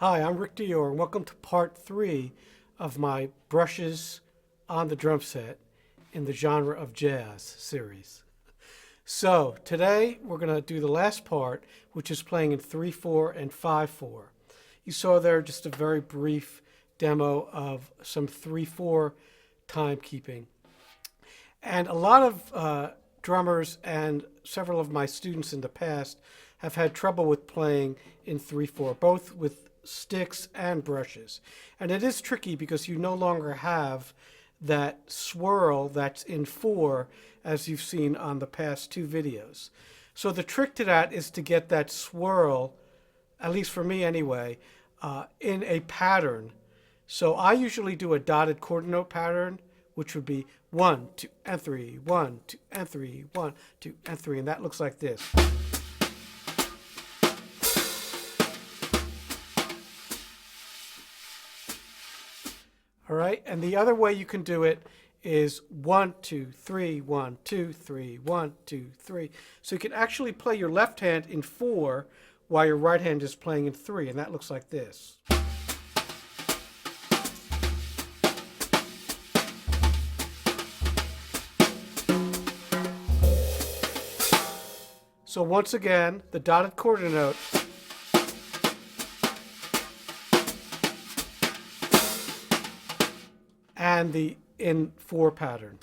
Hi, I'm Rick Dior, and welcome to part 3 of my brushes on the drum set in the genre of jazz series. So today we're going to do the last part, which is playing in 3/4 and 5/4. You saw there just a very brief demo of some 3/4 timekeeping. And a lot of drummers and several of my students in the past have had trouble with playing in 3/4, both with sticks and brushes. And it is tricky because you no longer have that swirl that's in 4 as you've seen on the past 2 videos. So the trick to that is to get that swirl, at least for me anyway, in a pattern. So I usually do a dotted quarter note pattern, which would be 1, 2, and 3, 1, 2, and 3, 1, 2, and 3, and that looks like this. All right, and the other way you can do it is 1, 2, 3, 1, 2, 3, 1, 2, 3. So you can actually play your left hand in 4 while your right hand is playing in 3, and that looks like this. So once again, the dotted quarter note. And the in 4 pattern.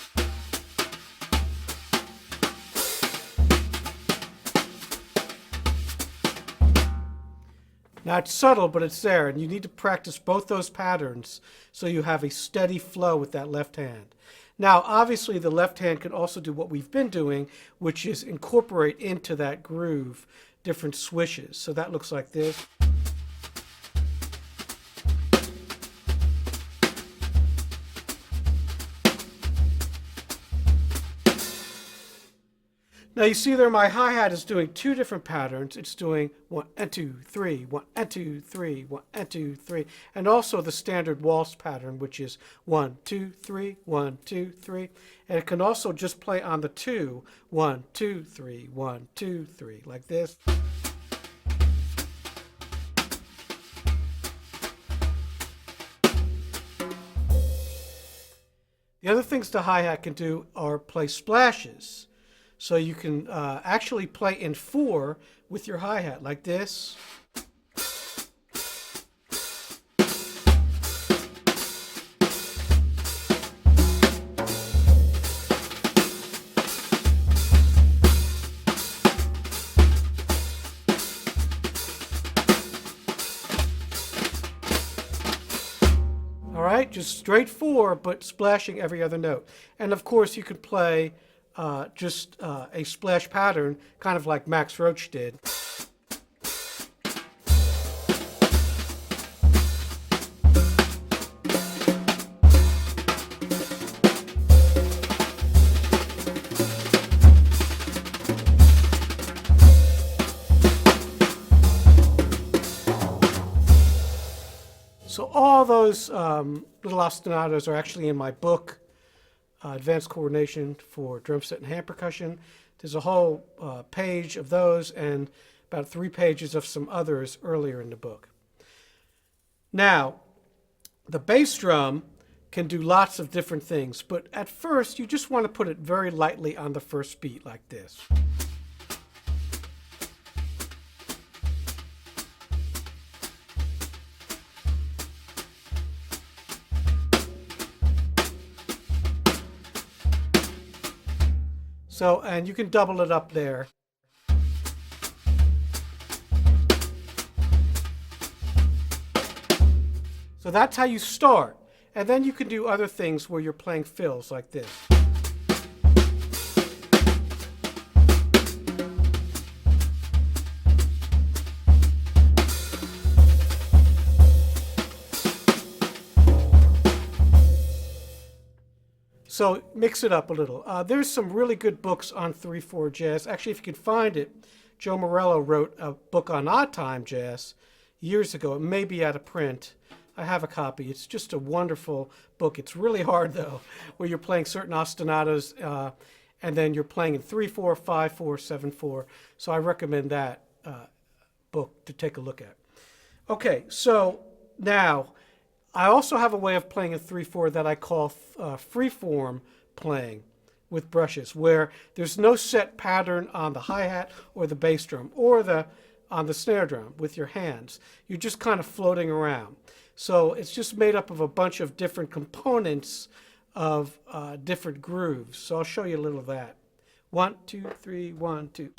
Now it's subtle, but it's there, and you need to practice both those patterns so you have a steady flow with that left hand. Now, obviously, the left hand can also do what we've been doing, which is incorporate into that groove different swishes. So that looks like this. Now you see there my hi-hat is doing 2 different patterns. It's doing 1 and 2, 3, 1 and 2, 3, 1 and 2, 3, and also the standard waltz pattern, which is 1, 2, 3, 1, 2, 3. And it can also just play on the 2, 1, 2, 3, 1, 2, 3, like this. The other things the hi-hat can do are play splashes. So you can actually play in 4 with your hi-hat, like this. All right, just straight 4, but splashing every other note. And of course, you could play just a splash pattern, kind of like Max Roach did. So all those little ostinatos are actually in my book, Advanced Coordination for Drum Set and Hand Percussion. There's a whole page of those and about 3 pages of some others earlier in the book. Now, the bass drum can do lots of different things, but at first you just want to put it very lightly on the first beat like this. So, and you can double it up there. So that's how you start. And then you can do other things where you're playing fills like this. So mix it up a little. There's some really good books on 3/4 jazz. Actually, if you can find it, Joe Morello wrote a book on odd time jazz years ago. It may be out of print. I have a copy. It's just a wonderful book. It's really hard, though, where you're playing certain ostinatos and then you're playing in 3/4, 5/4, 7/4. So I recommend that book to take a look at. Okay, so now I also have a way of playing a 3/4 that I call freeform playing with brushes, where there's no set pattern on the hi-hat or the bass drum or on the snare drum with your hands. You're just kind of floating around. So it's just made up of a bunch of different components of different grooves. So I'll show you a little of that. 1, 2, 3, 1, 2.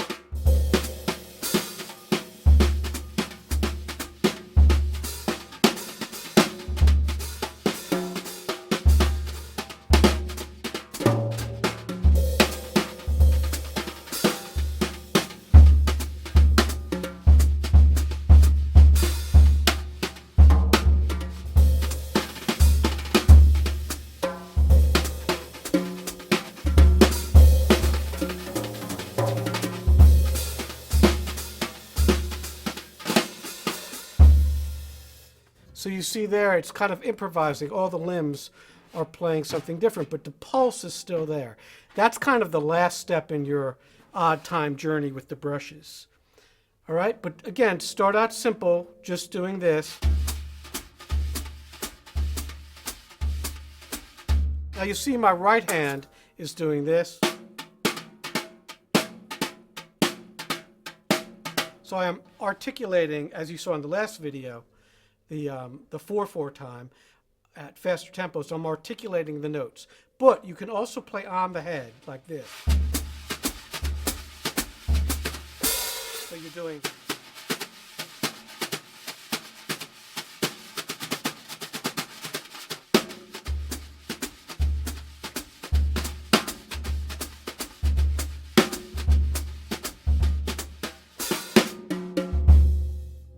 So you see there, it's kind of improvising. All the limbs are playing something different, but the pulse is still there. That's kind of the last step in your odd time journey with the brushes. All right, but again, start out simple, just doing this. Now you see my right hand is doing this. So I am articulating, as you saw in the last video, the 4/4 time at faster tempo, so I'm articulating the notes. But you can also play on the head like this. So you're doing.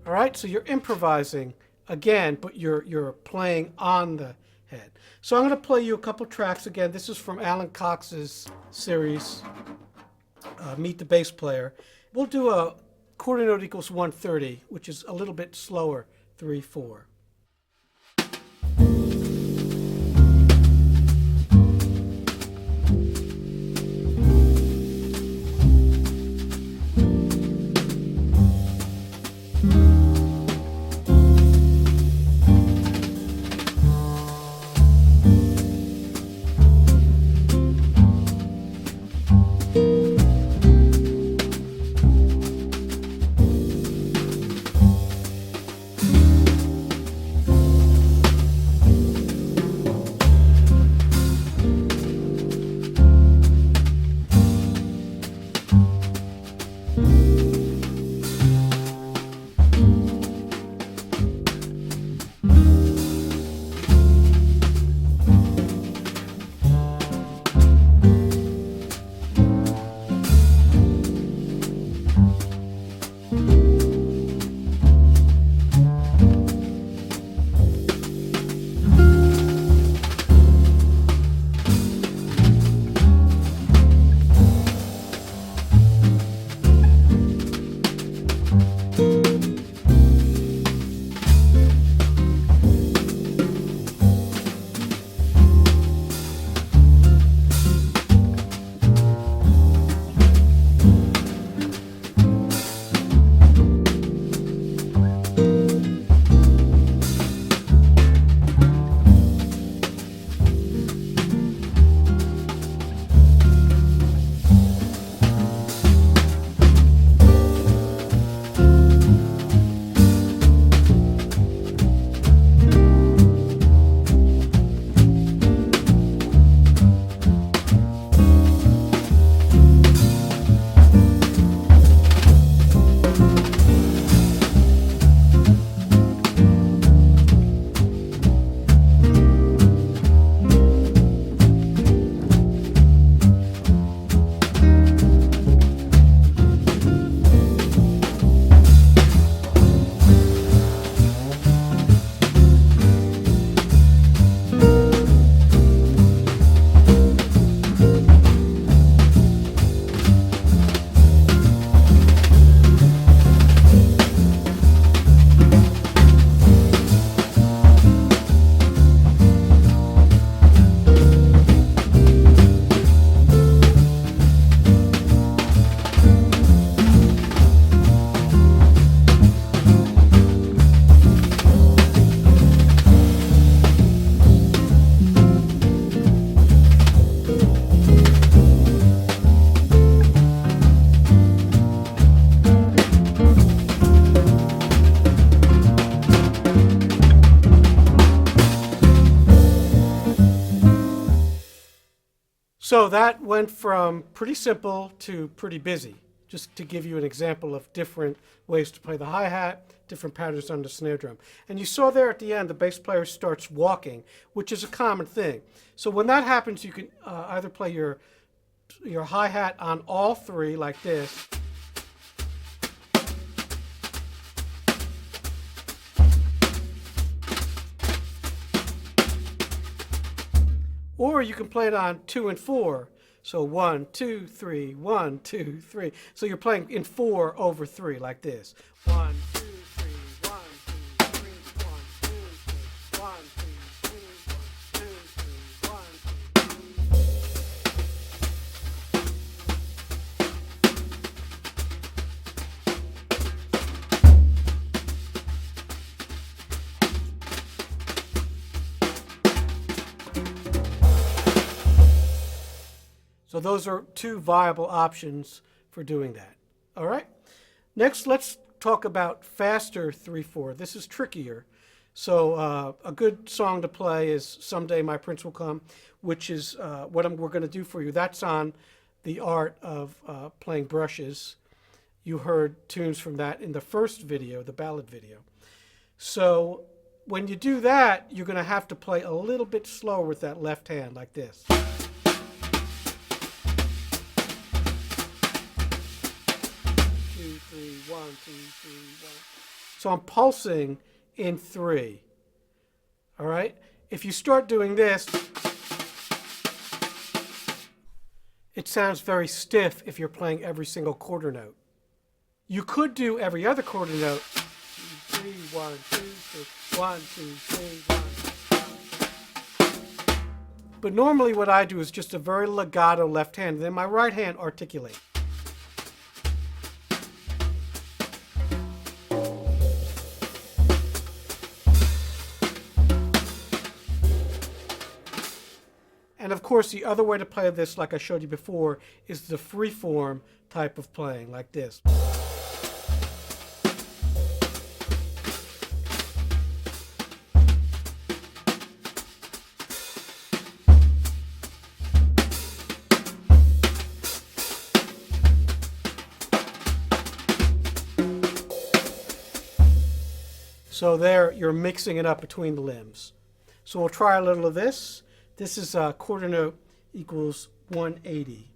All right, so you're improvising again, but you're playing on the head. So I'm going to play you a couple tracks again. This is from Allan Cox's series, Meet the Bass Player. We'll do a quarter note equals 130, which is a little bit slower, 3/4. So that went from pretty simple to pretty busy, just to give you an example of different ways to play the hi-hat, different patterns on the snare drum. And you saw there at the end, the bass player starts walking, which is a common thing. So when that happens, you can either play your hi-hat on all three like this, or you can play it on 2 and 4. So 1, 2, 3, 1, 2, 3. So you're playing in 4 over 3 like this. 1, 2, 3, 1, 2, 3, 1, 2, 3, 1, 2, 3, 1, 2, 3, 1, 2. So those are two viable options for doing that. All right. Next, let's talk about faster 3/4. This is trickier. So a good song to play is "Someday My Prince Will Come," which is what we're going to do for you. That's on the art of playing brushes. You heard tunes from that in the first video, the ballad video. So when you do that, you're going to have to play a little bit slower with that left hand like this. 1, 2, 3, 1. So I'm pulsing in 3. All right? If you start doing this, it sounds very stiff if you're playing every single quarter note. You could do every other quarter note. 2, 3, 1, 2, 3, 1, 2, 3, 1. But normally what I do is just a very legato left hand, then my right hand articulates. And of course, the other way to play this, like I showed you before, is the freeform type of playing, like this. So there, you're mixing it up between the limbs. So we'll try a little of this. This is quarter note equals 180.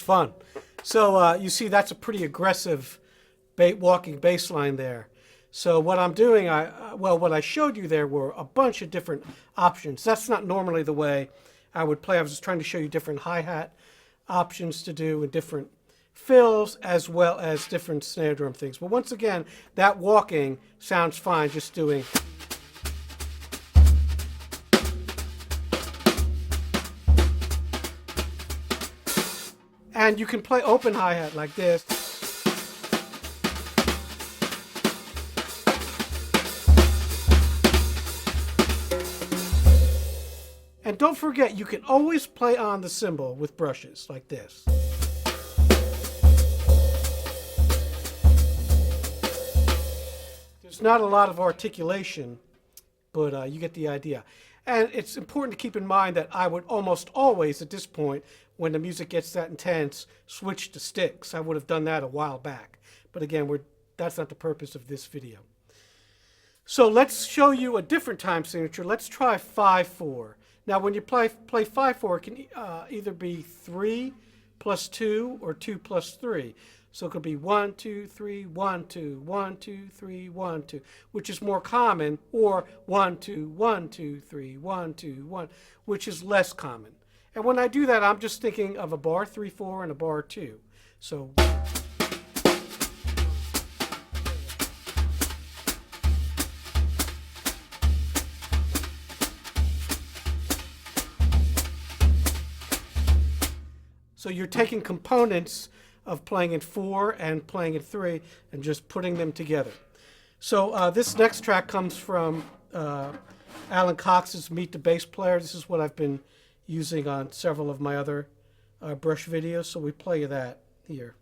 fun. So you see that's a pretty aggressive walking bass line there. So what I'm doing, what I showed you there were a bunch of different options. That's not normally the way I would play. I was just trying to show you different hi-hat options to do and different fills as well as different snare drum things. But once again, that walking sounds fine just doing. And you can play open hi-hat like this. And don't forget, you can always play on the cymbal with brushes like this. There's not a lot of articulation, but you get the idea. And it's important to keep in mind that I would almost always, at this point, when the music gets that intense, switch to sticks. I would have done that a while back. But again, that's not the purpose of this video. So let's show you a different time signature. Let's try 5/4. Now, when you play 5/4, it can either be 3 plus 2 or 2 plus 3. So it could be 1, 2, 3, 1, 2, 1, 2, 3, 1, 2, which is more common, or 1, 2, 1, 2, 3, 1, 2, 1, which is less common. And when I do that, I'm just thinking of a bar 3/4 and a bar 2. So. So you're taking components of playing in 4 and playing in 3 and just putting them together. So this next track comes from Allan Cox's Meet the Bass Player. This is what I've been using on several of my other brush videos. So we play that here.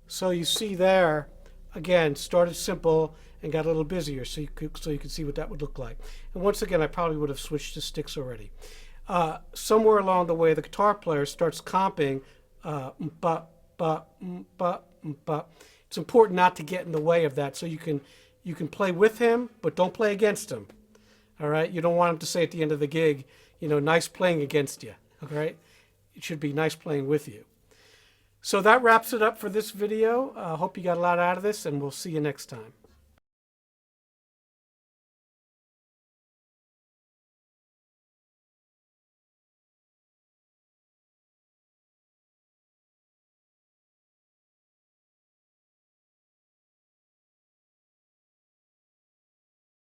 So you see there, again, started simple and got a little busier, so you could see what that would look like. And once again, I probably would have switched to sticks already. Somewhere along the way, the guitar player starts comping, ba, ba, ba, ba. It's important not to get in the way of that, so you can play with him, but don't play against him. All right, you don't want him to say at the end of the gig, you know, nice playing against you. All right, it should be nice playing with you. So that wraps it up for this video. Hope you got a lot out of this, and we'll see you next time.